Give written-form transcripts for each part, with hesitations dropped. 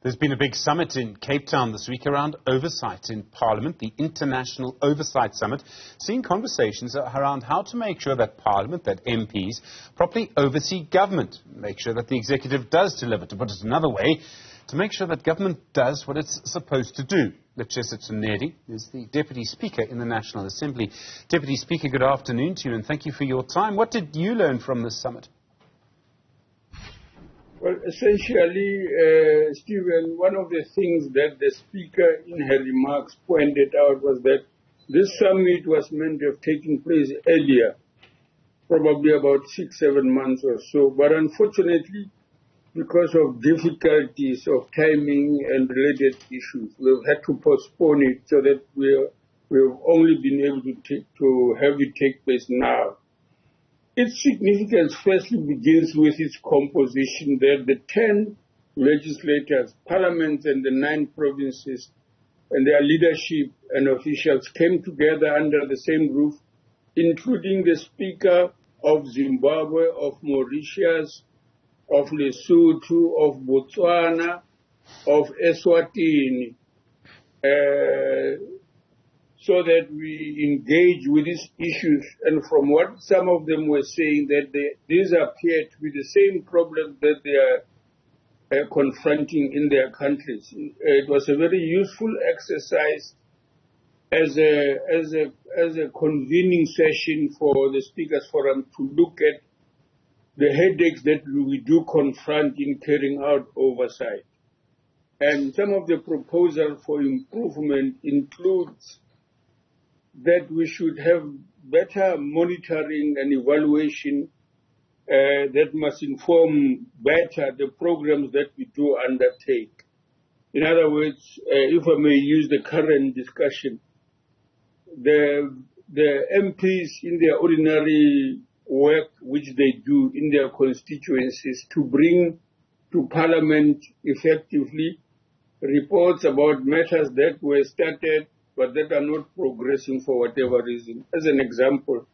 There's been a big summit in Cape Town this week around oversight in Parliament, the International Oversight Summit, seeing conversations around how to make sure that Parliament, that MPs, properly oversee government, make sure that the executive does deliver. To put it another way, to make sure that government does what it's supposed to do. Lechesa Tsenoli is the Deputy Speaker in the National Assembly. Deputy Speaker, good afternoon to you and thank you for your time. What did you learn from this summit? Well, essentially, Stephen, one of the things that the Speaker in her remarks pointed out was that this summit was meant to have taken place earlier, probably about 6-7 months or so. But unfortunately, because of difficulties of timing and related issues, we've had to postpone it so that we've only been able to have it take place now. Its significance firstly begins with its composition, that the 10 legislators, parliaments and the 9 provinces and their leadership and officials came together under the same roof, including the Speaker of Zimbabwe, of Mauritius, of Lesotho, of Botswana, of Eswatini, so that we engage with these issues. And from what some of them were saying, that these appear to be the same problems that they are confronting in their countries. It was a very useful exercise as a convening session for the Speakers Forum to look at the headaches that we do confront in carrying out oversight. And some of the proposals for improvement includes that we should have better monitoring and evaluation that must inform better the programs that we do undertake. In other words, if I may use the current discussion, the MPs in their ordinary work which they do in their constituencies to bring to Parliament effectively reports about matters that were started but that are not progressing for whatever reason. As an example,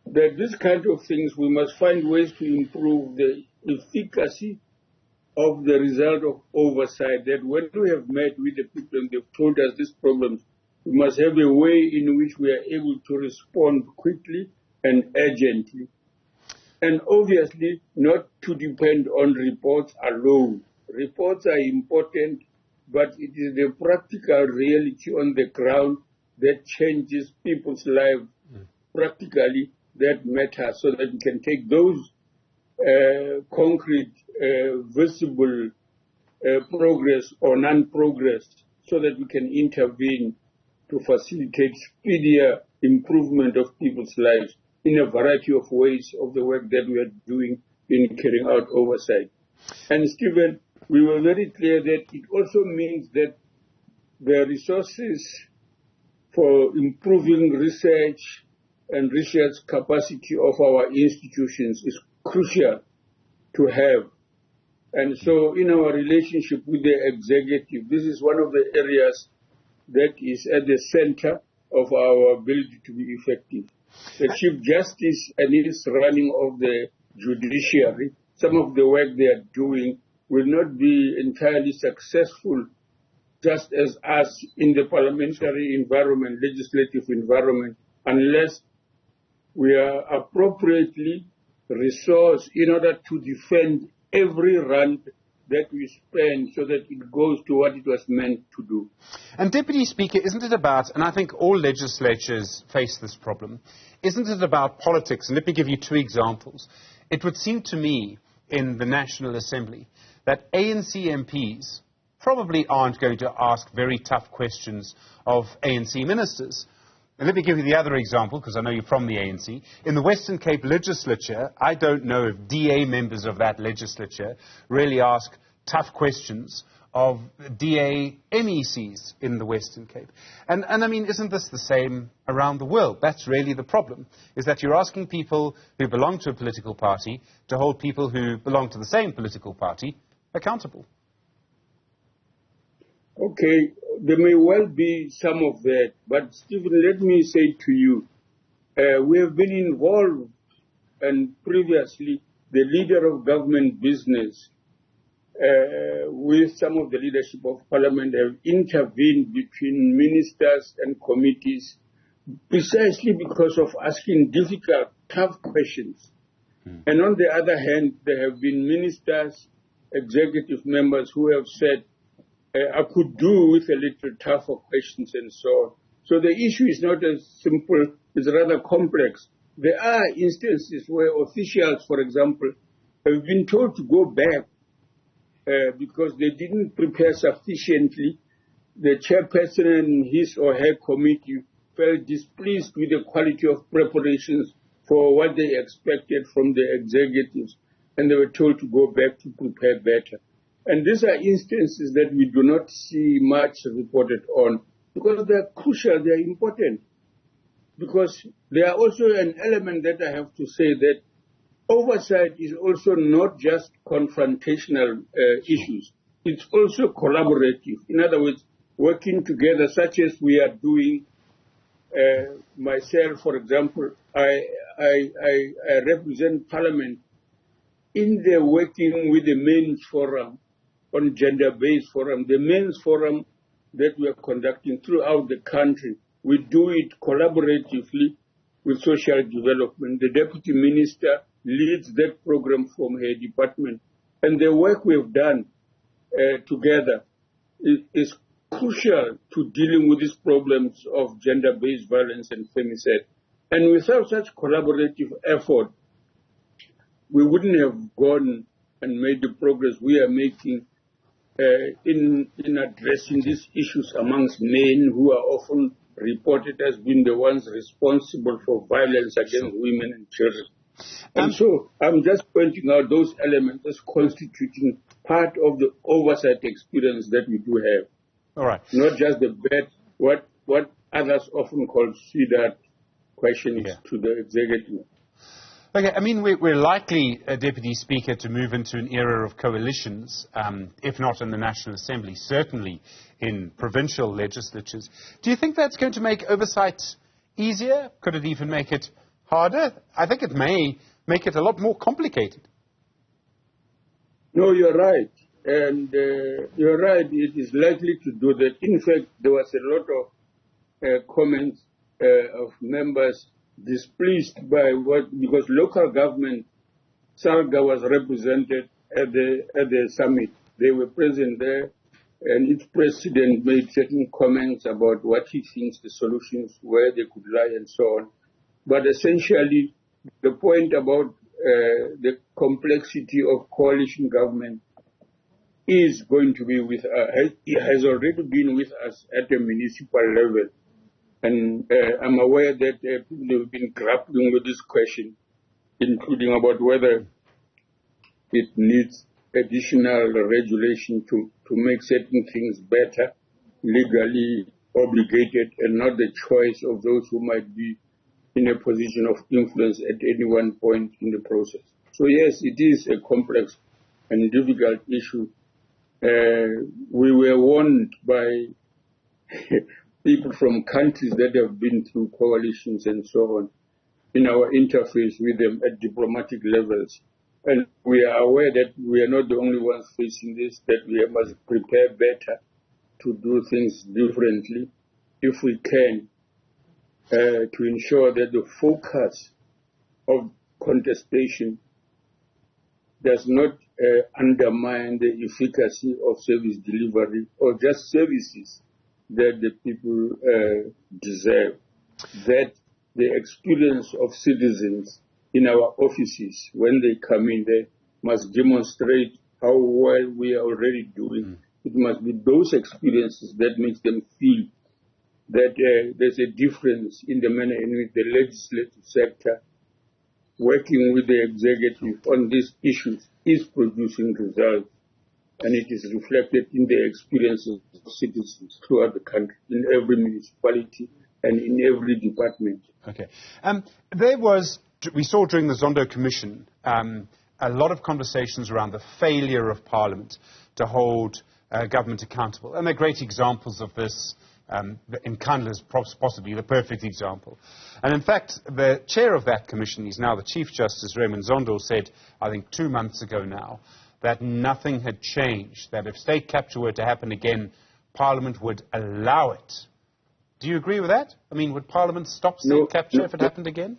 that this kind of things, we must find ways to improve the efficacy of the result of oversight, that when we have met with the people and they've told us these problems, we must have a way in which we are able to respond quickly and urgently. And obviously, not to depend on reports alone. Reports are important, but it is the practical reality on the ground that changes people's lives practically that matters, so that we can take those concrete, visible progress or non-progress, so that we can intervene to facilitate speedier improvement of people's lives in a variety of ways of the work that we are doing in carrying out oversight. And Stephen, we were very clear that it also means that the resources for improving research and research capacity of our institutions is crucial to have. And so in our relationship with the executive, this is one of the areas that is at the center of our ability to be effective. The Chief Justice and his running of the judiciary, some of the work they are doing will not be entirely successful just as us in the parliamentary environment, legislative environment, unless we are appropriately resourced in order to defend every rand that we spend so that it goes to what it was meant to do. And Deputy Speaker, isn't it about, and I think all legislatures face this problem, isn't it about politics? And let me give you 2 examples. It would seem to me in the National Assembly that ANC MPs probably aren't going to ask very tough questions of ANC ministers. And let me give you the other example, because I know you're from the ANC. In the Western Cape legislature, I don't know if DA members of that legislature really ask tough questions of DA MECs in the Western Cape. And I mean, isn't this the same around the world? That's really the problem, is that you're asking people who belong to a political party to hold people who belong to the same political party accountable. Okay, there may well be some of that, but Stephen, let me say to you, we have been involved, and previously the leader of government business with some of the leadership of parliament, have intervened between ministers and committees precisely because of asking difficult, tough questions. And on the other hand, there have been ministers, executive members who have said, I could do with a little tougher questions and so on. So the issue is not as simple, it's rather complex. There are instances where officials, for example, have been told to go back because they didn't prepare sufficiently. The chairperson and his or her committee felt displeased with the quality of preparations for what they expected from the executives, and they were told to go back to prepare better. And these are instances that we do not see much reported on because they are crucial, they are important. Because there are also an element that I have to say that oversight is also not just confrontational issues. It's also collaborative. In other words, working together, such as we are doing. Myself, for example, I represent Parliament in the working with the Men's Forum on gender-based forum, the Men's Forum that we are conducting throughout the country. We do it collaboratively with social development. The Deputy Minister leads that program from her department. And the work we've done together is crucial to dealing with these problems of gender-based violence and femicide. And without such collaborative effort, we wouldn't have gone and made the progress we are making in addressing these issues amongst men who are often reported as being the ones responsible for violence against women and children. And so I'm just pointing out those elements as constituting part of the oversight experience that we do have. All right. Not just the bad, what others often call sweetheart questions to the executive. Okay, I mean, we're likely, Deputy Speaker, to move into an era of coalitions, if not in the National Assembly, certainly in provincial legislatures. Do you think that's going to make oversight easier? Could it even make it harder? I think it may make it a lot more complicated. No, you're right. And you're right, it is likely to do that. In fact, there was a lot of comments of members displeased by because local government, SALGA was represented at the summit. They were present there, and its president made certain comments about what he thinks the solutions, where they could lie, and so on. But essentially, the point about the complexity of coalition government is going to be with us. It has already been with us at the municipal level. And I'm aware that people have been grappling with this question, including about whether it needs additional regulation to make certain things better, legally obligated, and not the choice of those who might be in a position of influence at any one point in the process. So yes, it is a complex and difficult issue. We were warned by people from countries that have been through coalitions and so on in our interface with them at diplomatic levels. And we are aware that we are not the only ones facing this, that we must prepare better to do things differently if we can, to ensure that the focus of contestation does not undermine the efficacy of service delivery or just services that the people deserve, that the experience of citizens in our offices when they come in, they must demonstrate how well we are already doing. It must be those experiences that makes them feel that there's a difference in the manner in which the legislative sector, working with the executive on these issues, is producing results. And it is reflected in the experiences of citizens throughout the country, in every municipality and in every department. Okay. We saw during the Zondo Commission a lot of conversations around the failure of Parliament to hold government accountable. And there are great examples of this. In Kandla is possibly the perfect example. And in fact, the chair of that commission, he's now the Chief Justice, Raymond Zondo, said, I think 2 months ago now, that nothing had changed, that if state capture were to happen again, Parliament would allow it. Do you agree with that? I mean, would Parliament stop state capture if it happened again?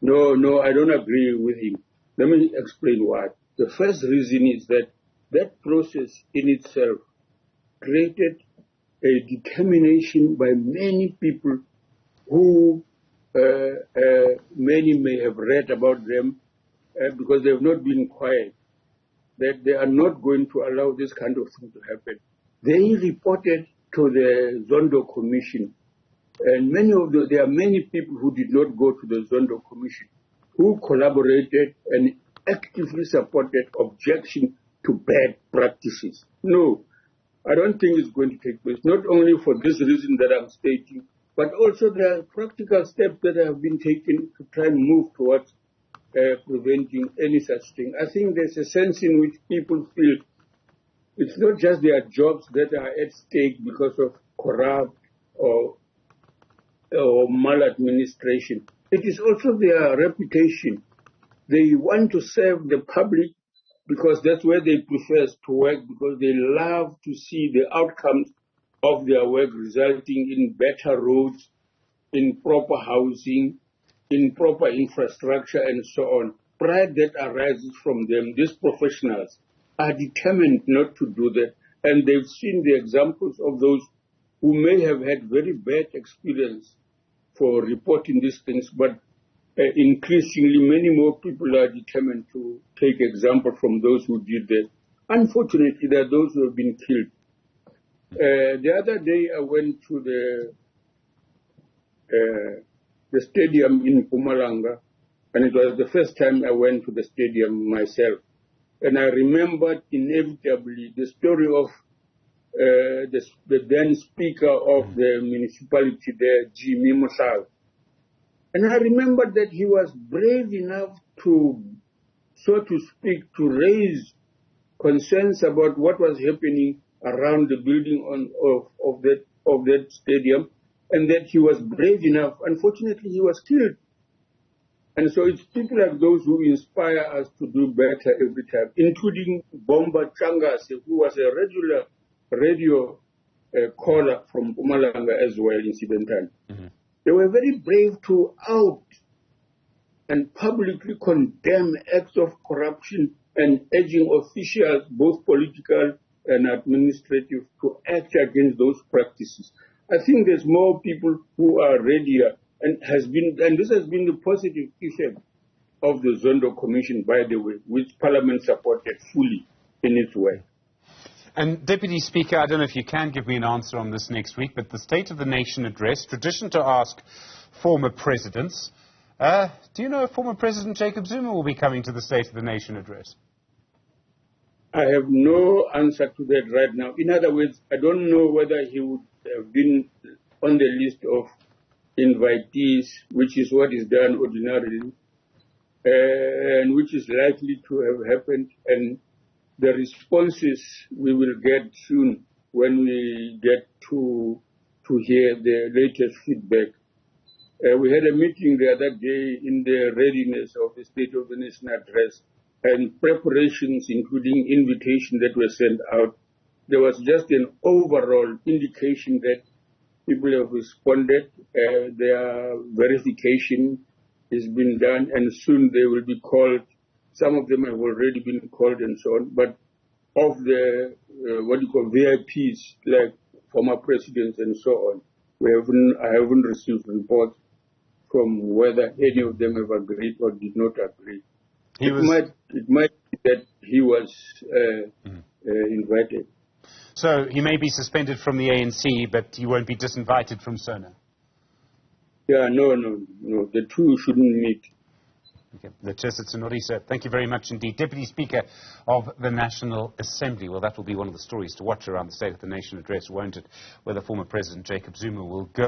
No, I don't agree with him. Let me explain why. The first reason is that that process in itself created a determination by many people who many may have read about them because they have not been quiet, that they are not going to allow this kind of thing to happen. They reported to the Zondo Commission, and there are many people who did not go to the Zondo Commission, who collaborated and actively supported objection to bad practices. No, I don't think it's going to take place, not only for this reason that I'm stating, but also there are practical steps that have been taken to try and move towards preventing any such thing. I think there's a sense in which people feel it's not just their jobs that are at stake because of corrupt or maladministration. It is also their reputation. They want to serve the public because that's where they prefer to work, because they love to see the outcomes of their work resulting in better roads, in proper housing, in proper infrastructure, and so on. Pride that arises from them, these professionals, are determined not to do that. And they've seen the examples of those who may have had very bad experience for reporting these things, but increasingly many more people are determined to take example from those who did that. Unfortunately, there are those who have been killed. The other day I went to the stadium in Mpumalanga, and it was the first time I went to the stadium myself. And I remembered inevitably the story of the then speaker of the municipality there, Jimmy Musal. And I remembered that he was brave enough to, so to speak, to raise concerns about what was happening around the building of that stadium, and that he was brave enough. Unfortunately, he was killed. And so it's people like those who inspire us to do better every time, including Bomba Changase, who was a regular radio caller from Mpumalanga as well, incidentally. Mm-hmm. They were very brave to out and publicly condemn acts of corruption and urging officials, both political and administrative, to act against those practices. I think there's more people who are readier, and this has been the positive effect of the Zondo Commission, by the way, which Parliament supported fully in its way. And Deputy Speaker, I don't know if you can give me an answer on this next week, but the State of the Nation address, tradition to ask former presidents. Do you know if former President Jacob Zuma will be coming to the State of the Nation address? I have no answer to that right now. In other words, I don't know whether he would have been on the list of invitees, which is what is done ordinarily, and which is likely to have happened. And the responses we will get soon when we get to hear the latest feedback. We had a meeting the other day in the readiness of the State of the Nation address and preparations, including invitations that were sent out. There was just an overall indication that people have responded. Their verification has been done, and soon they will be called. Some of them have already been called and so on. But of the, VIPs, like former presidents and so on, I haven't received reports from whether any of them have agreed or did not agree. It might be that he was invited. So he may be suspended from the ANC, but he won't be disinvited from SONA? Yeah, no. The two shouldn't meet. Okay. Lechesa Tsenoli, sir, thank you very much indeed. Deputy Speaker of the National Assembly. Well, that will be one of the stories to watch around the State of the Nation address, won't it? Whether former President Jacob Zuma will go.